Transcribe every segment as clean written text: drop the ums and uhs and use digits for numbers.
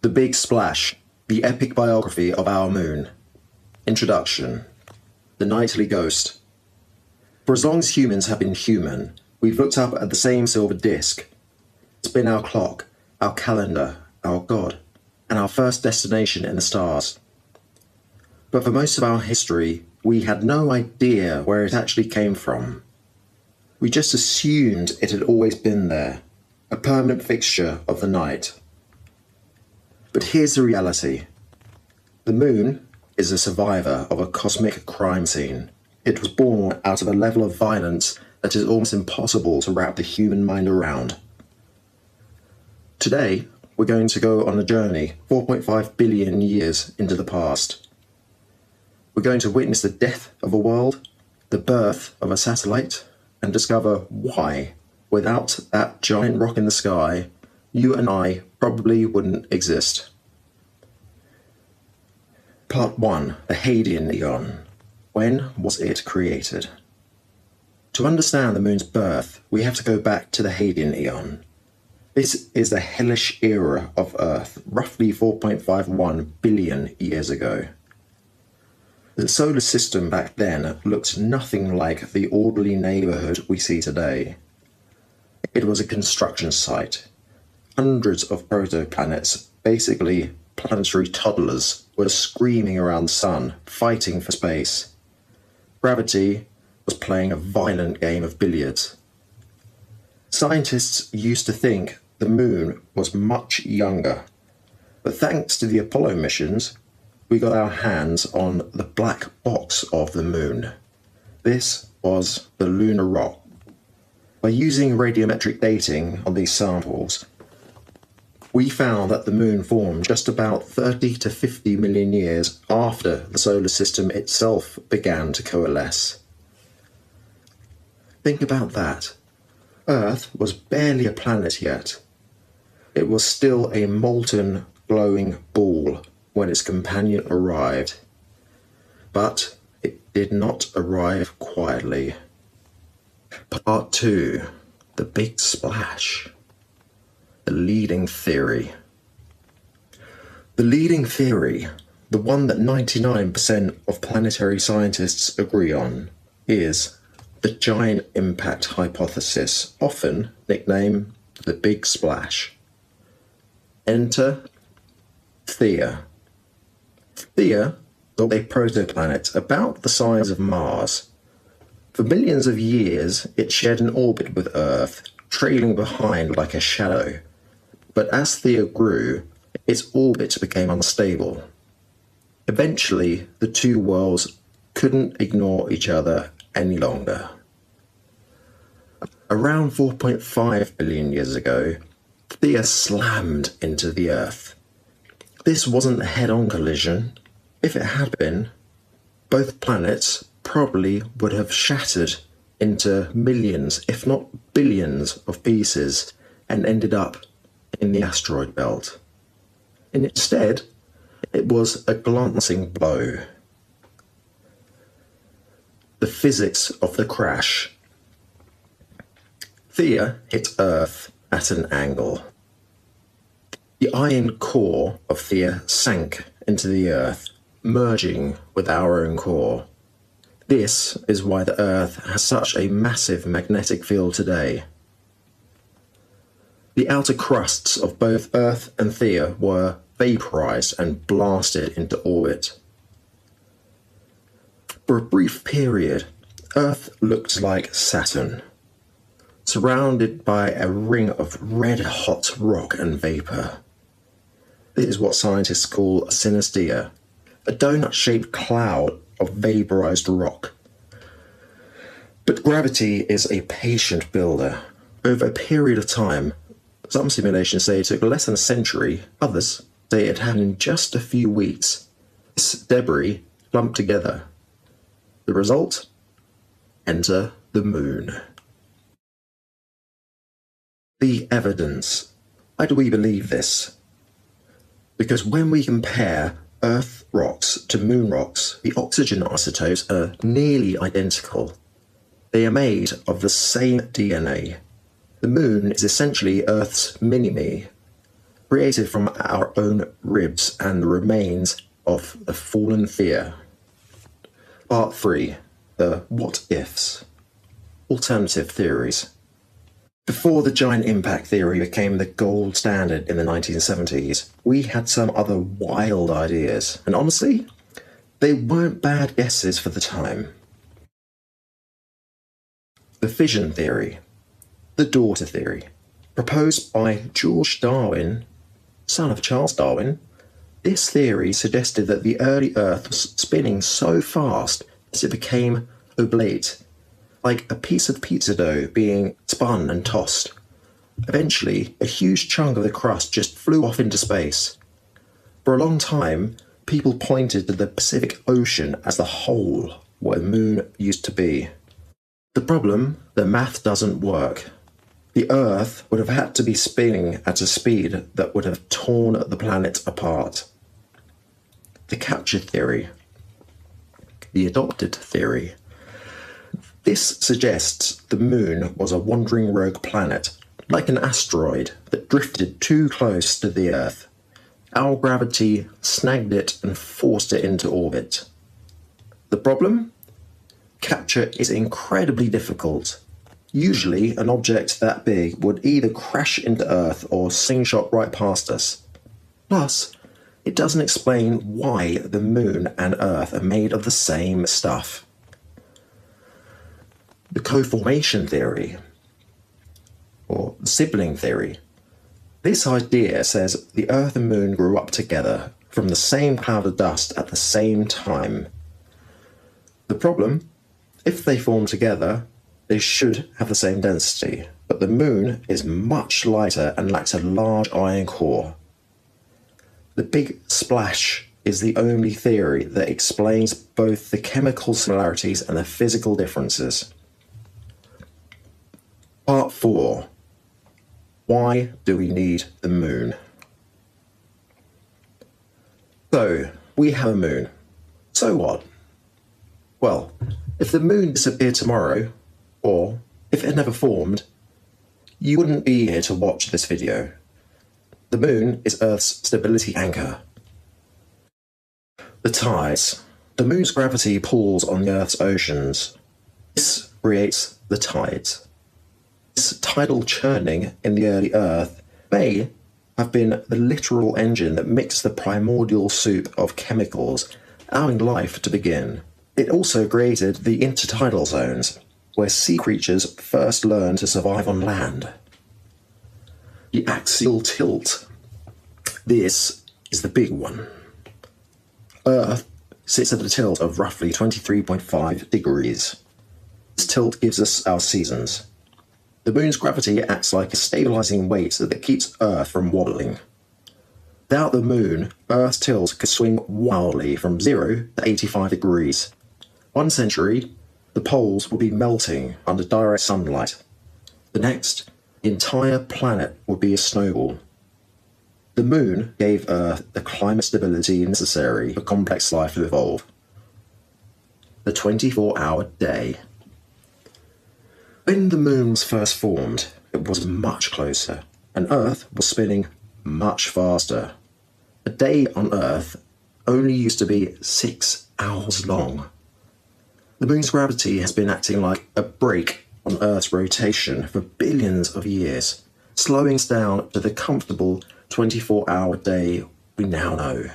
The Big Splash, the epic biography of our moon. Introduction. The Nightly Ghost. For as long as humans have been human, we've looked up at the same silver disc. It's been our clock, our calendar, our God, and our first destination in the stars. But for most of our history, we had no idea where it actually came from. We just assumed it had always been there, a permanent fixture of the night. But here's the reality. The moon is a survivor of a cosmic crime scene. It was born out of a level of violence that is almost impossible to wrap the human mind around. Today, we're going to go on a journey 4.5 billion years into the past. We're going to witness the death of a world, the birth of a satellite, and discover why, without that giant rock in the sky, you and I probably wouldn't exist. Part 1. The Hadean Eon. When was it created? To understand the moon's birth, we have to go back to the Hadean Eon. This is the hellish era of Earth, roughly 4.51 billion years ago. The solar system back then looked nothing like the orderly neighborhood we see today. It was a construction site. Hundreds of protoplanets, basically planetary toddlers, were screaming around the sun, fighting for space. Gravity was playing a violent game of billiards. Scientists used to think the moon was much younger, but thanks to the Apollo missions, we got our hands on the black box of the moon. This was the lunar rock. By using radiometric dating on these samples, we found that the moon formed just about 30 to 50 million years after the solar system itself began to coalesce. Think about that. Earth was barely a planet yet. It was still a molten, glowing ball when its companion arrived. But it did not arrive quietly. Part 2. The Big Splash. The leading theory. The leading theory, the one that 99% of planetary scientists agree on, is the giant impact hypothesis, often nicknamed the Big Splash. Enter Theia. Theia was a protoplanet about the size of Mars. For millions of years, it shared an orbit with Earth, trailing behind like a shadow. But as Theia grew, its orbit became unstable. Eventually, the two worlds couldn't ignore each other any longer. Around 4.5 billion years ago, Theia slammed into the Earth. This wasn't a head-on collision. If it had been, both planets probably would have shattered into millions, if not billions, of pieces and ended up in the asteroid belt. And instead, it was a glancing blow. The physics of the crash. Theia hit Earth at an angle. The iron core of Theia sank into the Earth, merging with our own core. This is why the Earth has such a massive magnetic field today. The outer crusts of both Earth and Theia were vaporized and blasted into orbit. For a brief period, Earth looked like Saturn, surrounded by a ring of red-hot rock and vapor. This is what scientists call a synestia, a donut-shaped cloud of vaporized rock. But gravity is a patient builder. Over a period of time, some simulations say it took less than a century, others say it happened in just a few weeks. This debris clumped together. The result? Enter the moon. The evidence. Why do we believe this? Because when we compare Earth rocks to moon rocks, the oxygen isotopes are nearly identical. They are made of the same DNA. The moon is essentially Earth's mini-me. created from our own ribs and the remains of the fallen fear. Part 3. The what ifs. Alternative theories. Before the giant impact theory became the gold standard in the 1970s, we had some other wild ideas, and honestly, they weren't bad guesses for the time. The fission theory. The daughter theory. Proposed by George Darwin, son of Charles Darwin, this theory suggested that the early Earth was spinning so fast that it became oblate, like a piece of pizza dough being spun and tossed. Eventually, a huge chunk of the crust just flew off into space. For a long time, people pointed to the Pacific Ocean as the hole where the moon used to be. The problem, the math doesn't work. The Earth would have had to be spinning at a speed that would have torn the planet apart. The capture theory. The adopted theory. This suggests the moon was a wandering rogue planet, like an asteroid that drifted too close to the Earth. Our gravity snagged it and forced it into orbit. The problem? Capture is incredibly difficult. Usually, an object that big would either crash into Earth or slingshot right past us. Plus, it doesn't explain why the moon and Earth are made of the same stuff. The co-formation theory, or sibling theory. This idea says the Earth and Moon grew up together from the same cloud of dust at the same time. The problem? If they form together, they should have the same density, but the Moon is much lighter and lacks a large iron core. The Big Splash is the only theory that explains both the chemical similarities and the physical differences. Part 4. Why do we need the moon? So, we have a moon. So what? Well, if the moon disappeared tomorrow, or if it never formed, you wouldn't be here to watch this video. The moon is Earth's stability anchor. The tides. The moon's gravity pulls on the Earth's oceans. This creates the tides. This tidal churning in the early Earth may have been the literal engine that mixed the primordial soup of chemicals, allowing life to begin. It also created the intertidal zones, where sea creatures first learned to survive on land. The axial tilt. This is the big one. Earth sits at a tilt of roughly 23.5 degrees. This tilt gives us our seasons. The moon's gravity acts like a stabilizing weight that keeps Earth from wobbling. Without the moon, Earth's tilt could swing wildly from 0 to 85 degrees. 1 century, the poles would be melting under direct sunlight. The next, the entire planet would be a snowball. The moon gave Earth the climate stability necessary for complex life to evolve. The 24-hour day. When the moon was first formed, it was much closer, and Earth was spinning much faster. A day on Earth only used to be 6 hours long. The moon's gravity has been acting like a brake on Earth's rotation for billions of years, slowing us down to the comfortable 24-hour day we now know.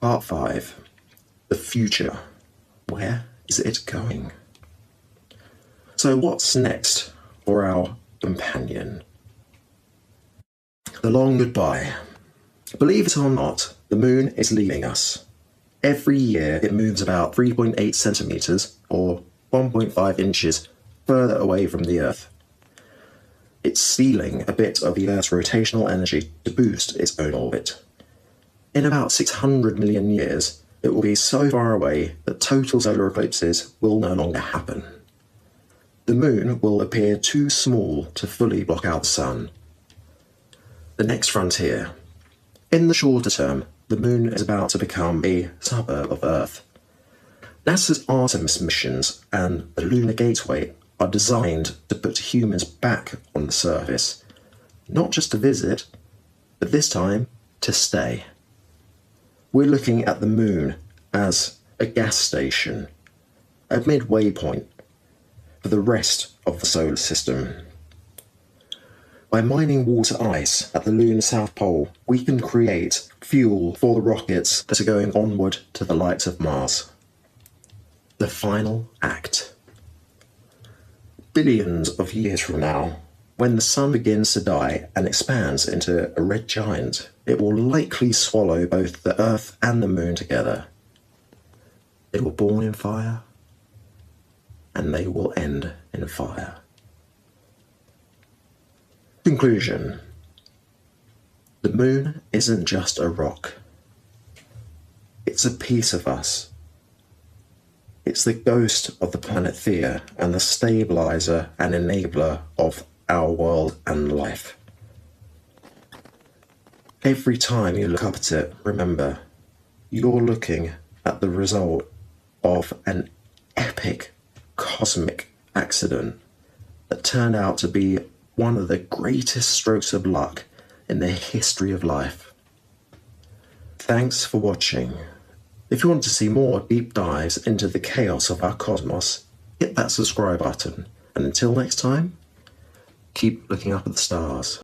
Part 5. The future. Where is it going? So what's next for our companion? The long goodbye. Believe it or not, the moon is leaving us. Every year it moves about 3.8 centimeters, or 1.5 inches, further away from the Earth. It's stealing a bit of the Earth's rotational energy to boost its own orbit. In about 600 million years, it will be so far away that total solar eclipses will no longer happen. The moon will appear too small to fully block out the sun. The next frontier. In the shorter term, the moon is about to become a suburb of Earth. NASA's Artemis missions and the Lunar Gateway are designed to put humans back on the surface, not just to visit, but this time to stay. We're looking at the moon as a gas station, a midway point for the rest of the solar system. By mining water ice at the lunar South Pole, we can create fuel for the rockets that are going onward to the light of Mars. The final act. Billions of years from now, when the sun begins to die and expands into a red giant, it will likely swallow both the Earth and the moon together. They were born in fire, and they will end in fire. Conclusion. The moon isn't just a rock. It's a piece of us. It's the ghost of the planet Theia and the stabilizer and enabler of our world and life. Every time you look up at it, remember, you're looking at the result of an epic cosmic accident that turned out to be one of the greatest strokes of luck in the history of life. Thanks for watching. If you want to see more deep dives into the chaos of our cosmos, hit that subscribe button. And until next time, keep looking up at the stars.